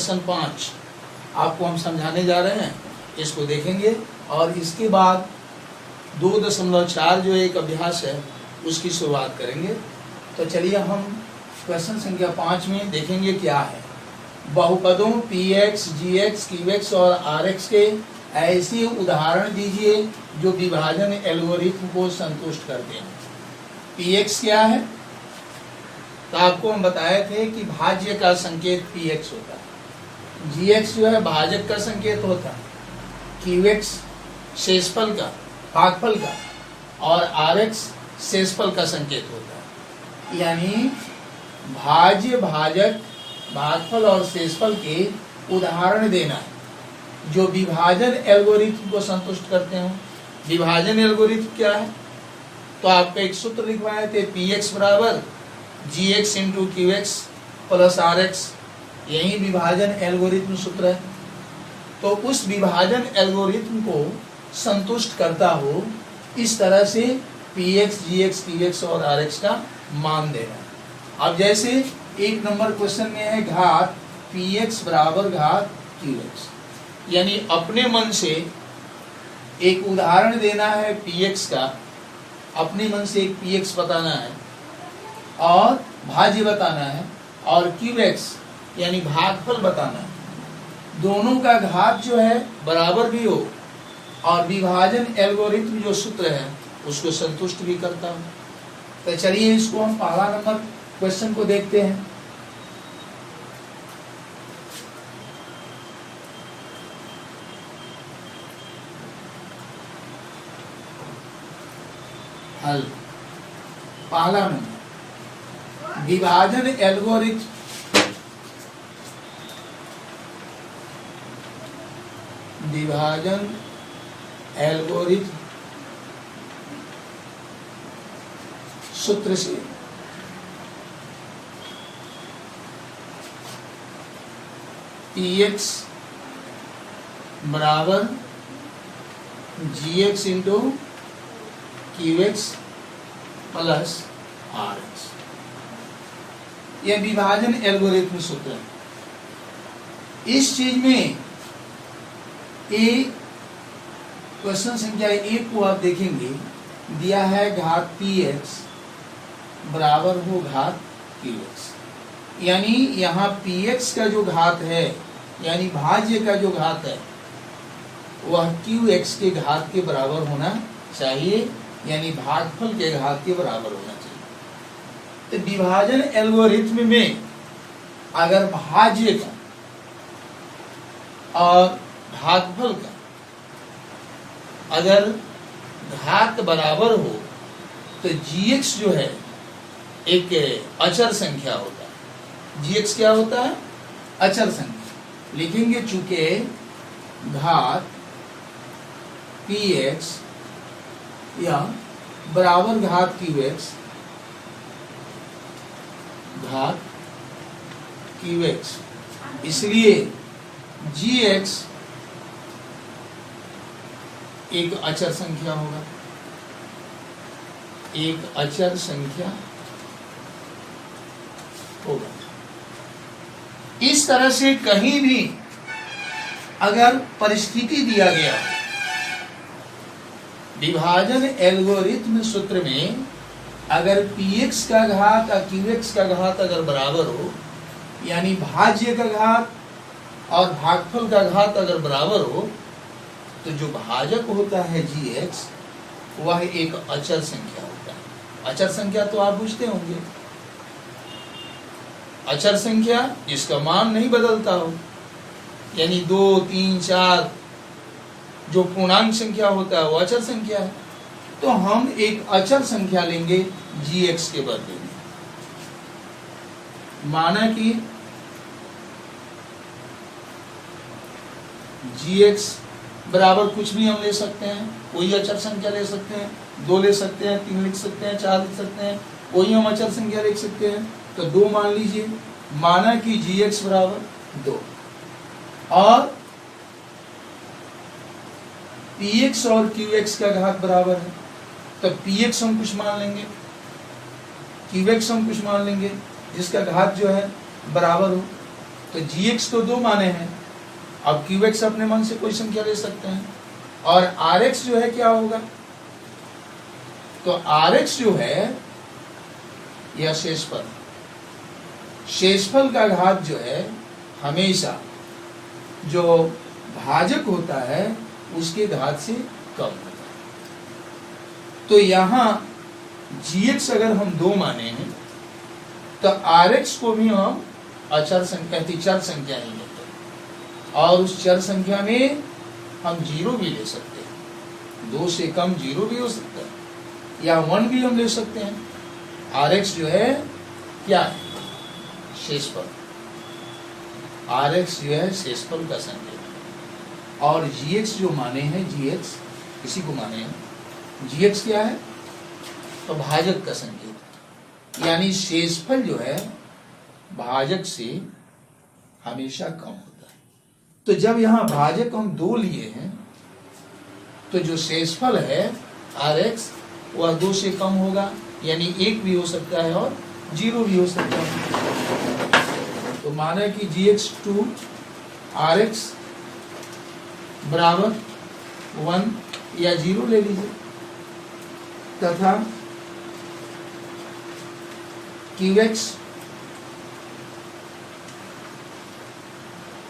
Question 5 आपको हम समझाने जा रहे हैं, इसको देखेंगे और इसके बाद 2.4 जो एक अभ्यास है उसकी शुरुआत करेंगे। तो चलिए हम क्वेश्चन संख्या 5 में देखेंगे क्या है। बहुपदों px, gx, qx और rx के ऐसे उदाहरण दीजिए जो विभाजन एल्गोरिथम को संतुष्ट करते हैं। px क्या है? तो आपको हम बताए थे कि भाज्य का संकेत px होता है, gx जो है भाजक का संकेत होता है, qx शेषफल का, भागफल का, और rx शेषफल का संकेत होता है। यानी भाज्य, भाजक, भागफल और शेषफल के उदाहरण देना है जो विभाजन एल्गोरिथम को संतुष्ट करते हो। विभाजन एल्गोरिथम क्या है? तो आपका एक सूत्र लिखवाए थे, px बराबर gx into qx plus rx, यही विभाजन एल्गोरिथम सूत्र है। तो उस विभाजन एल्गोरिथम को संतुष्ट करता हो इस तरह से px, gx, qx और rx का मान देना। अब जैसे 1 नंबर क्वेश्चन में है घात px बराबर घात qx, यानी अपने मन से एक उदाहरण देना है px का, अपने मन से एक px बताना है और भाज्य बताना है, और qx यानी भागफल बताना है। दोनों का घात जो है बराबर भी हो और विभाजन एल्गोरिथम जो सूत्र है उसको संतुष्ट भी करता हो। तो चलिए इसको हम पहला नंबर क्वेश्चन को देखते हैं। हल पहला नंबर, विभाजन एल्गोरिथम सूत्र से px बराबर gx into qx plus rx, यह विभाजन एल्गोरिथम सूत्र है। इस चीज में क्वेश्चन संख्या 1 को आप देखेंगे, दिया है घात px बराबर हो घात qx, यानी यहाँ px का जो घात है यानी भाज्य का जो घात है वह qx के घात के बराबर होना चाहिए, यानी भागफल के घात के बराबर होना चाहिए। तो विभाजन एल्गोरिथम में अगर भाज्य का और भागफल का अगर घात बराबर हो तो gx जो है एक अचर संख्या होता है। gx क्या होता है? अचर संख्या। लिखेंगे चूंकि घात px या बराबर घात qx, घात qx, इसलिए gx एक अचर संख्या होगा, एक अचर संख्या होगा। इस तरह से कहीं भी अगर परिस्थिति दिया गया विभाजन एल्गोरिथम सूत्र में, अगर px का घात और qx का घात अगर बराबर हो, यानी भाज्य का घात और भागफल का घात अगर बराबर हो, तो जो भाजक होता है gx वह एक अचर संख्या होता है। अचर संख्या तो आप पूछते होंगे, अचर संख्या जिसका मान नहीं बदलता हो, यानी 2, 3, 4 जो पूर्णांक संख्या होता है वो अचर संख्या है। तो हम एक अचर संख्या लेंगे gx के बदले में, माना कि gx बराबर कुछ भी हम ले सकते हैं, कोई अचर संख्या ले सकते हैं, 2 ले सकते हैं, 3 लिख सकते हैं, 4 लिख सकते हैं, कोई हम अचर संख्या लिख सकते हैं। तो 2 मान लीजिए, माना कि gx बराबर 2 और px और qx का घात बराबर है, तो px हम कुछ मान लेंगे, qx हम कुछ मान लेंगे जिसका घात जो है बराबर हो। तो gx तो 2 माने हैं, अब qx अपने मन से कोई संख्या ले सकते हैं, और rx जो है क्या होगा, तो rx जो है यह शेषफल, शेषफल का घात जो है हमेशा जो भाजक होता है उसके घात से कम होता है। तो यहां gx अगर हम 2 माने हैं तो rx को भी हम अचर संख्या चर संख्या ही लेते हैं, और उस चर संख्या में हम 0 भी ले सकते हैं, 2 से कम 0 भी हो सकता है, या 1 भी हम ले सकते हैं। rx जो है क्या है, शेषफल, rx जो है शेषफल का संकेत, और gx जो माने हैं, gx किसी को माने हैं, gx क्या है, तो भाजक का संकेत, यानी शेषफल जो है भाजक से हमेशा कम होता है। तो जब यहां भाजक हम 2 लिए हैं तो जो शेषफल है rx वह 2 से कम होगा, यानी 1 भी हो सकता है और 0 भी हो सकता है। तो माना कि gx2 rx बराबर 1 या 0 ले लीजिए, तथा qx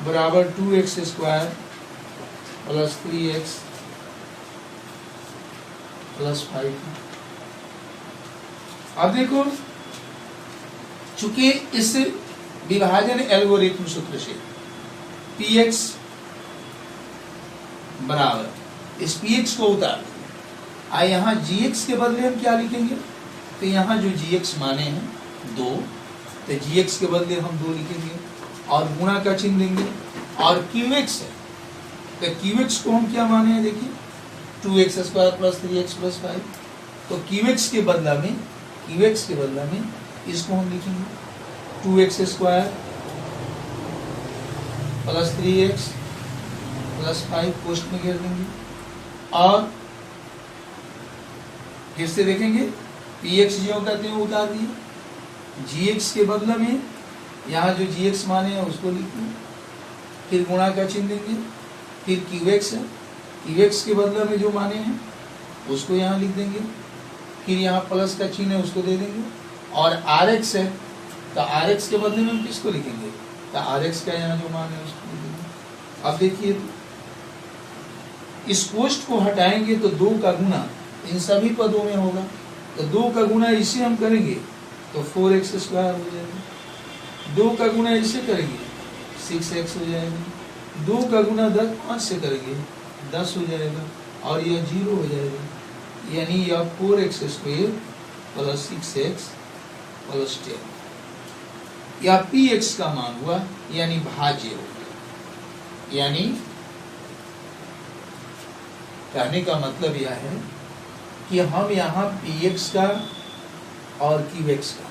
बराबर 2x square plus 3x plus 5। अब देखो, चूंकि इस विभाजन एल्गोरिथम सूत्र से px बराबर इस px को उतार देंगे, यहाँ gx के बदले हम क्या लिखेंगे, तो यहाँ जो gx माने हैं 2, तो gx के बदले हम 2 लिखेंगे और गुणा का चिन्ह देंगे, और qx है तो qx को हम क्या माने हैं, देखिए 2x square plus 3x plus 5, तो qx के बदला में इसको हम लिखेंगे 2x square plus 3x plus 5 post में घेर देंगे, और फिर से देखेंगे px जो कहते हैं उतार दिए, gx के बदला में यहाँ जो gx माने हैं उसको लिखेंगे, फिर गुणा का चिन्ह देंगे, फिर qx है, qx के बदले में जो माने हैं उसको यहाँ लिख देंगे, फिर यहाँ प्लस का चिन्ह है उसको दे देंगे, और rx है तो rx के बदले में हम किसको लिखेंगे, तो rx का यहाँ जो मान है उसको लिख देंगे। अब देखिए इस पोस्ट को हटाएंगे तो 2 का गुना इन सभी पदों में होगा, तो 2 का गुना इसे हम करेंगे तो 4x स्क्वायर हो जाएगा, 2 का गुना इसे करेंगे 6x हो जाएगा, 2 का गुना 5 से करेंगे 10 हो जाएगा, और यह 0 हो जाएगा, यानी यह 4x square plus 6x plus 10, या px का मान हुआ, यानी भाज्य हो गया। यानी कहने का मतलब यह है कि हम यहाँ px का और qx का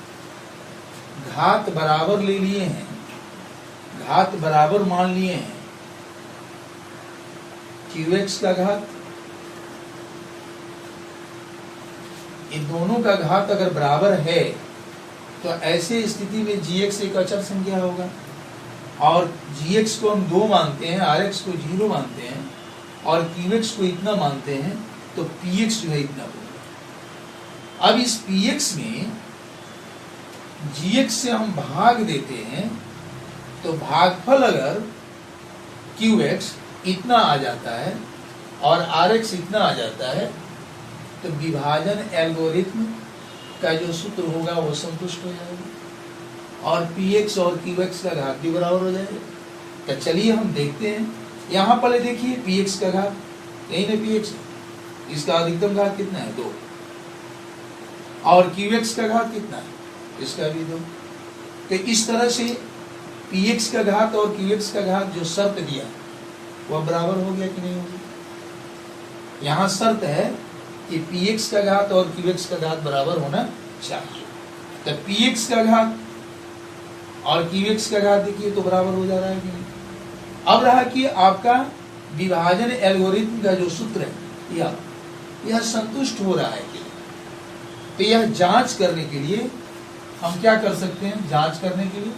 घात बराबर ले लिए हैं, घात बराबर मान लिए हैं, qx का घात, इन दोनों का घात अगर बराबर है तो ऐसे स्थिति में gx एक अचर संख्या होगा, और gx को हम 2 मानते हैं, rx को 0 मानते हैं, और qx को इतना मानते हैं, तो px जो है इतना होगा। अब इस px में gx से हम भाग देते हैं, तो भागफल अगर qx इतना आ जाता है और rx इतना आ जाता है, तो विभाजन एल्गोरिथम का जो सूत्र होगा वो संतुष्ट हो जाएगा, और px और qx का घात भी बराबर हो जाएगा। तो चलिए हम देखते हैं, यहाँ पहले देखिए px का घात, यही ना px, इसका अधिकतम घात कितना है 2, और qx का घात कितना है, इसका भी 2। तो इस तरह से px का घात और qx का घात जो शर्त दिया वह बराबर हो गया कि नहीं हो गया। यहाँ शर्त है कि px का घात और qx का घात बराबर होना चाहिए, तो px का घात और qx का घात देखिए तो बराबर हो जा रहा है कि नहीं। अब रहा कि आपका विभाजन एल्गोरिथम का जो सूत्र है यह संतुष्ट हो रहा है कि नहीं। तो यह जांच करने के लिए हम क्या कर सकते हैं, जांच करने के लिए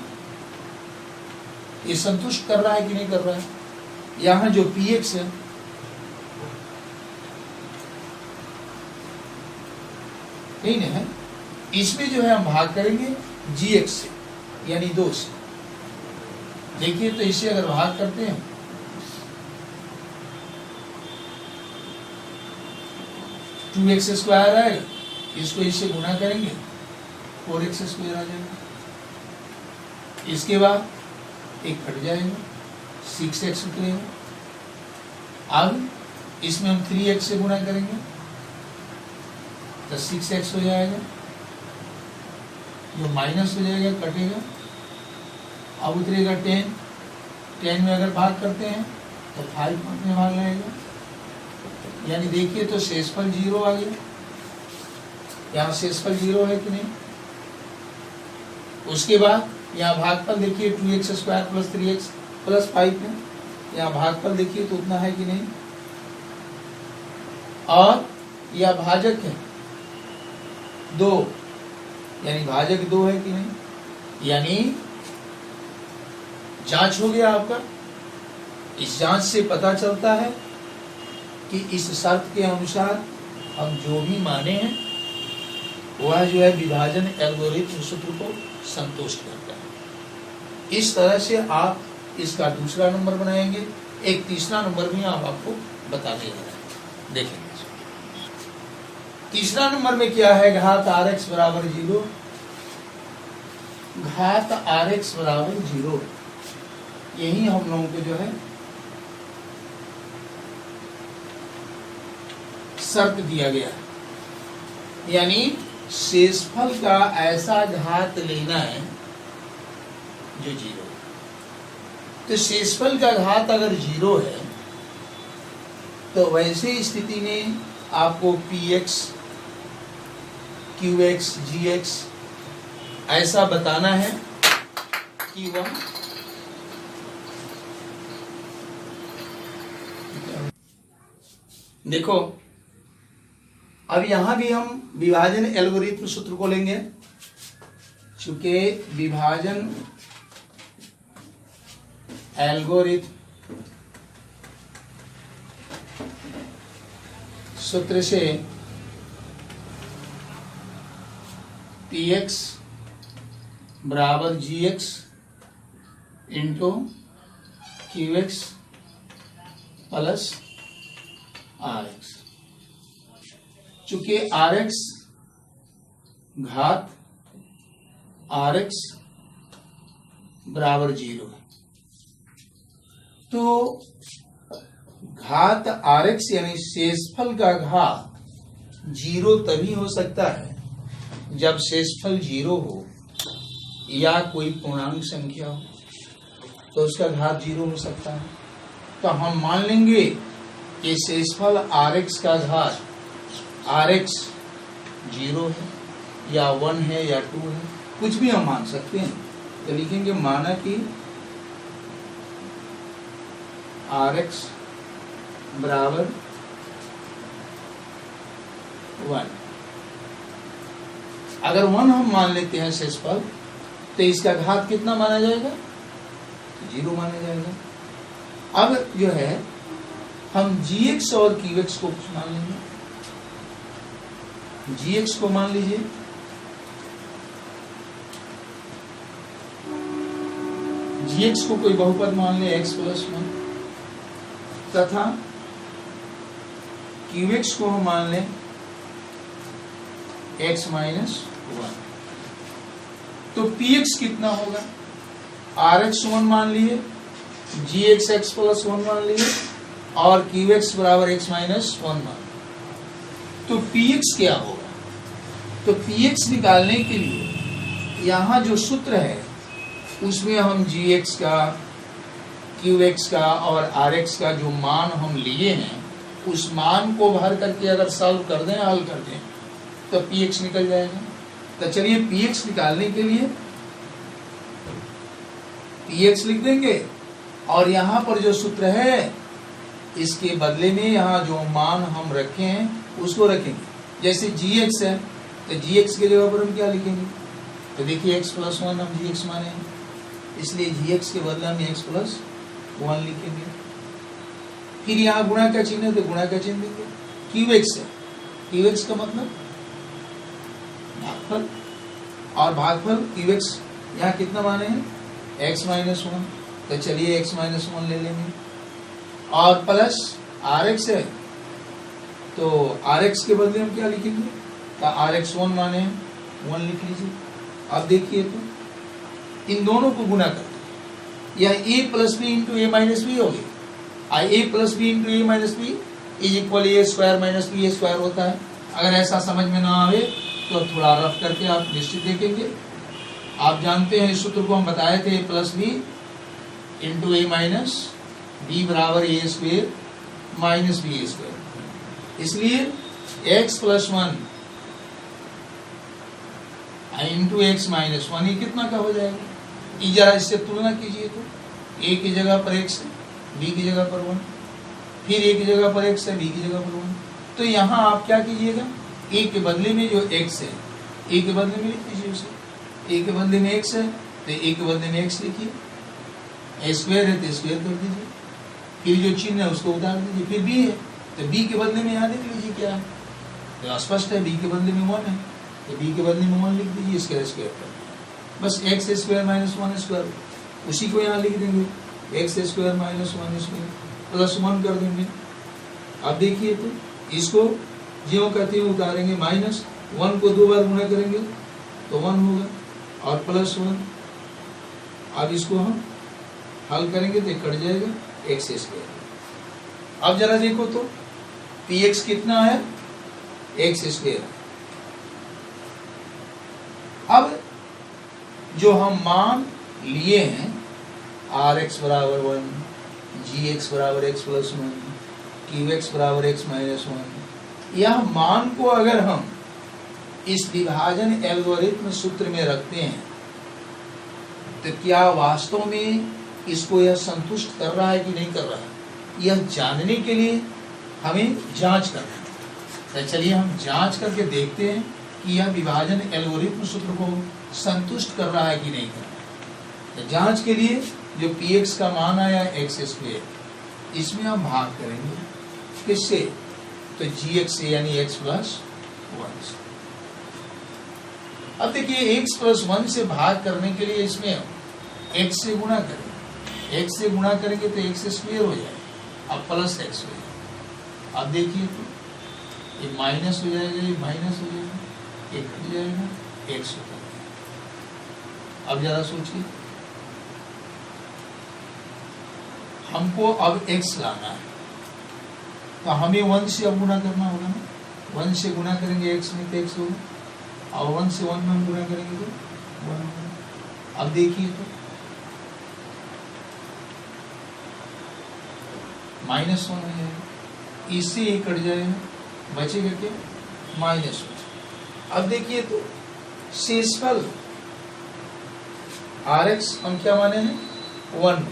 ये संतुष्ट कर रहा है कि नहीं कर रहा है? यहाँ जो px है नहीं है, इसमें जो है हम भाग करेंगे gx से, यानी 2 से। देखिए तो इसे अगर भाग करते हैं 2x स्क्वायर आएगा, इसको इससे गुना करेंगे 4x स्क्वायर आ जाएगा। इसके बाद एक कट जाएगा, 6x निकलेगा। अब इसमें हम 3x से गुना करेंगे तो 6x हो जाएगा, जो माइनस हो जाएगा कटेगा। अब उतरेगा 10 में अगर भाग करते हैं तो 5 में भाग लगेगा, यानी देखिए तो शेषफल 0 आ गया। यहाँ शेषफल 0 है कि नहीं? उसके बाद यहाँ भागफल देखिए 2x square plus 3x plus 5 है, यहाँ भागफल देखिए तो उतना है कि नहीं? और यह भाजक है 2, यानी भाजक 2 है कि नहीं? यानी जांच हो गया आपका। इस जांच से पता चलता है कि इस शर्त के अनुसार हम जो भी माने हैं वह जो है विभाजन एल्गोरिथम सूत्र को संतुष्ट करता है। इस तरह से आप इसका दूसरा नंबर बनाएंगे। एक तीसरा नंबर भी आप आपको बताने जा रहे हैं, देखेंगे। तीसरा नंबर में क्या है? घात rx बराबर 0। घात rx बराबर 0, यही हम लोगों को जो है शर्त दिया गया है, यानी शेषफल का ऐसा घात लेना है जो 0। तो शेषफल का घात अगर 0 है तो वैसे स्थिति में आपको px, qx, gx ऐसा बताना है कि वह देखो। अब यहां भी हम विभाजन एल्गोरिथम सूत्र को लेंगे, चूंकि विभाजन एल्गोरिथम सूत्र से px बराबर gx into qx plus rx। चूंकि rx घात rx बराबर 0 है, तो घात rx यानी शेषफल का घात 0 तभी हो सकता है जब शेषफल 0 हो या कोई पूर्णांक संख्या हो, तो उसका घात 0 हो सकता है। तो हम मान लेंगे कि शेषफल rx का घात rx 0 है या 1 है या 2 है, कुछ भी हम मान सकते हैं। तो लिखेंगे माना कि rx बराबर 1। अगर 1 हम मान लेते हैं शेषफल, तो इसका घात कितना माना जाएगा? 0 माना जाएगा। अब जो है हम gx और qx को कुछ मान लेंगे। gx को मान लीजिए, gx को कोई बहुपद मान ले x प्लस 1, तथा qx को हम मान लें x माइनस 1। तो px कितना होगा? rx 1 मान लिए, gx x प्लस 1 मान लिए और qx बराबर x माइनस 1 मान लिए। तो px क्या होगा? तो px निकालने के लिए यहाँ जो सूत्र है उसमें हम gx का, qx का और rx का जो मान हम लिए हैं उस मान को भर करके अगर सॉल्व कर दें, हल कर दें, तो px निकल जाएगा। तो चलिए px निकालने के लिए px लिख देंगे और यहाँ पर जो सूत्र है इसके बदले में यहाँ जो मान हम रखे हैं उसको रखेंगे। जैसे gx है तो gx की जगह पर हम क्या लिखेंगे? तो देखिए x प्लस 1 हम gx माने, इसलिए gx के बदले हम x प्लस 1 लिखेंगे। फिर यहाँ गुणा का चिन्ह है तो गुणा का चिन्ह देंगे। qx है, qx का मतलब भागफल, और भागफल qx यहाँ कितना माने हैं x माइनस 1, तो चलिए x माइनस 1 ले लेंगे। और प्लस rx है तो rx के बदले हम क्या लिखेंगे, तो rx 1 माने हैं 1 लिख लीजिए। अब देखिए तो इन दोनों को गुणा करते हैं, यह a plus B into A minus B होगी। a plus B into A minus B is equal A square minus B A square होता है। अगर ऐसा समझ में ना आवे तो थोड़ा रफ करके आप निश्चित देखेंगे। आप जानते हैं इस सूत्र को हम बताए थे, ए plus B into A minus B बराबर ए स्क्वायर माइनस बी स्क्वायर। इसलिए x plus 1 into x minus 1 ये कितना का हो जाएगा, ये जरा इससे तुलना कीजिए तो a की जगह पर x है, b की जगह पर 1, फिर a की जगह पर x है, b की जगह पर 1। तो यहाँ आप क्या कीजिएगा, a के बदले में जो x है a के बदले में लिख दीजिए उसे, a के बदले में x है तो a के बदले में x लिखिए, a स्क्वायर है तो स्क्वायर कर दीजिए, फिर जो चिन्ह है उसको उतार दीजिए। फिर b है तो b के बदले में यहाँ देख लीजिए क्या है, तो स्पष्ट है b के बदले में 1 है तो b के बदले में 1 लिख दीजिए, स्क्वायर स्क्वायर कर दीजिए। बस x स्क्वायर माइनस 1 स्क्वायर उसी को यहाँ लिख देंगे, x square minus 1 square plus 1 कर देंगे। अब देखिए तो इसको ज्यों कहते हैं उतारेंगे, माइनस 1 को 2 बार गुणा करेंगे तो 1 होगा और प्लस 1। अब इसको हम हल करेंगे तो कट जाएगा x स्क्वायर। अब जरा देखो तो px कितना है, x स्क्वायर। अब जो हम मान लिए हैं rx बराबर 1, gx बराबर x प्लस 1, qx बराबर x माइनस 1, यह मान को अगर हम इस विभाजन एल्गोरिथम सूत्र में रखते हैं तो क्या वास्तव में इसको यह संतुष्ट कर रहा है कि नहीं कर रहा है, यह जानने के लिए हमें जांच करना है। तो चलिए हम जांच करके देखते हैं कि यह विभाजन एल्गोरिथम सूत्र को संतुष्ट कर रहा है कि नहीं कर रहा है। तो जांच के लिए जो px का मान आया x स्क्वायर, इसमें हम भाग करेंगे किससे, तो gx से यानी x प्लस 1 से। अब देखिए x प्लस 1 से भाग करने के लिए इसमें x से गुणा करेंगे, x से गुणा करेंगे तो x स्क्वायर हो जाएगा, अब प्लस x हो जाएगा। अब देखिए तो ये माइनस हो जाएगा, ये माइनस हो जाएगा, ये कट जाएगा, x होता है। अब जरा सोचिए, हमको अब x लाना है तो हमें 1 से अब गुणा करना होगा ना, 1 से गुणा करेंगे x में तो x होगा, और 1 से 1 में हम गुणा करेंगे तो 1 होगा। अब देखिए तो माइनस 1 हो जाएगा, इससे ये कट जाएगा, बचेगा क्या, माइनस 1। अब देखिए तो शेषफल rx हम क्या माने हैं 1।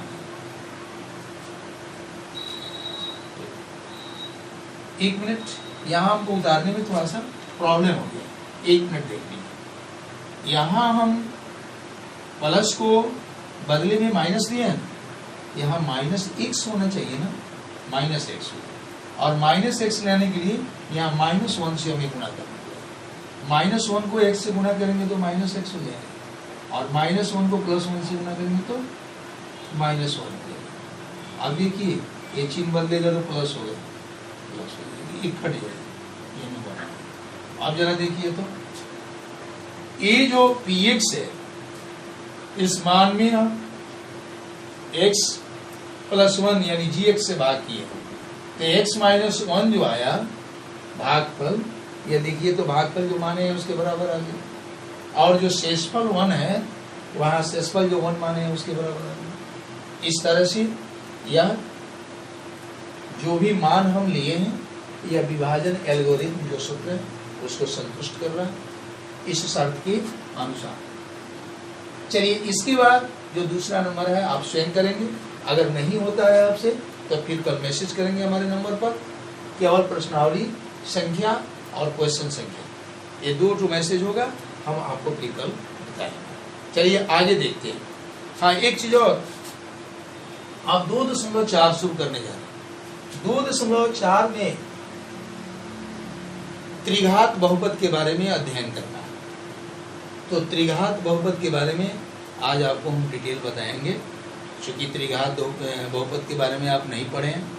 एक मिनट, यहाँ हमको उतारने में थोड़ा सा प्रॉब्लम हो गया, एक मिनट देखिए। यहाँ हम प्लस को बदले में माइनस लिए हैं, यहाँ माइनस x होना चाहिए ना, माइनस x हो, और माइनस x लेने के लिए यहाँ माइनस 1 से हमें गुणा करना है। माइनस 1 को x से गुणा करेंगे तो माइनस x हो जाएगा, और माइनस 1 को प्लस 1 से गुणा करेंगे तो माइनस 1 हो जाएगा। अब देखिए ये चिन्ह बदलेगा तो प्लस हो गया, प्लस हो जाएगा, ये कट जाएगा, ये नहीं बना। अब जरा देखिए तो ये जो px है, इस मान में हम x प्लस 1 यानी gx से भाग किए तो x माइनस 1 जो आया भागफल, ये देखिए तो भागफल जो माने हैं उसके बराबर आ गया, और जो शेषफल 1 है वहाँ शेषफल जो 1 माने हैं उसके बराबर आ गया। इस तरह से यह जो भी मान हम लिए हैं, यह विभाजन एल्गोरिथम जो सूत्र है उसको संतुष्ट कर रहा है इस शर्त के अनुसार। चलिए इसके बाद जो दूसरा नंबर है आप स्वयं करेंगे, अगर नहीं होता है आपसे तो फिर कल मैसेज करेंगे हमारे नंबर पर, केवल प्रश्नावली संख्या और क्वेश्चन संख्या, ये 2 मैसेज होगा, हम आपको फिर कल बताएंगे। चलिए आगे देखते हैं। हाँ, एक चीज और, आप 2.4 शुरू करने जा रहे हैं। 2.4 में त्रिघात बहुपद के बारे में अध्ययन करना है। तो त्रिघात बहुपद के बारे में आज आपको हम डिटेल बताएंगे। क्योंकि त्रिघात बहुपद के बारे में आप नहीं पढ़े हैं,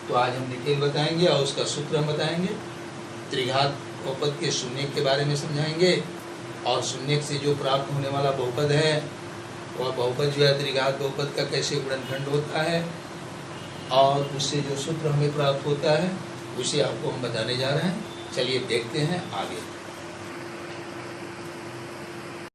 तो आज हम डिटेल बताएंगे और उसका सूत्र हम बताएंगे। त्रिघात बहुपद के शून्यक के बारे में समझाएंगे, और शून्यक से जो प्राप्त होने वाला बहुपद है वह बहुपद जो है त्रिघात बहुपद का कैसे गुणनखंड होता है, और उससे जो सूत्र हमें प्राप्त होता है उसे आपको हम बताने जा रहे हैं। चलिए देखते हैं आगे।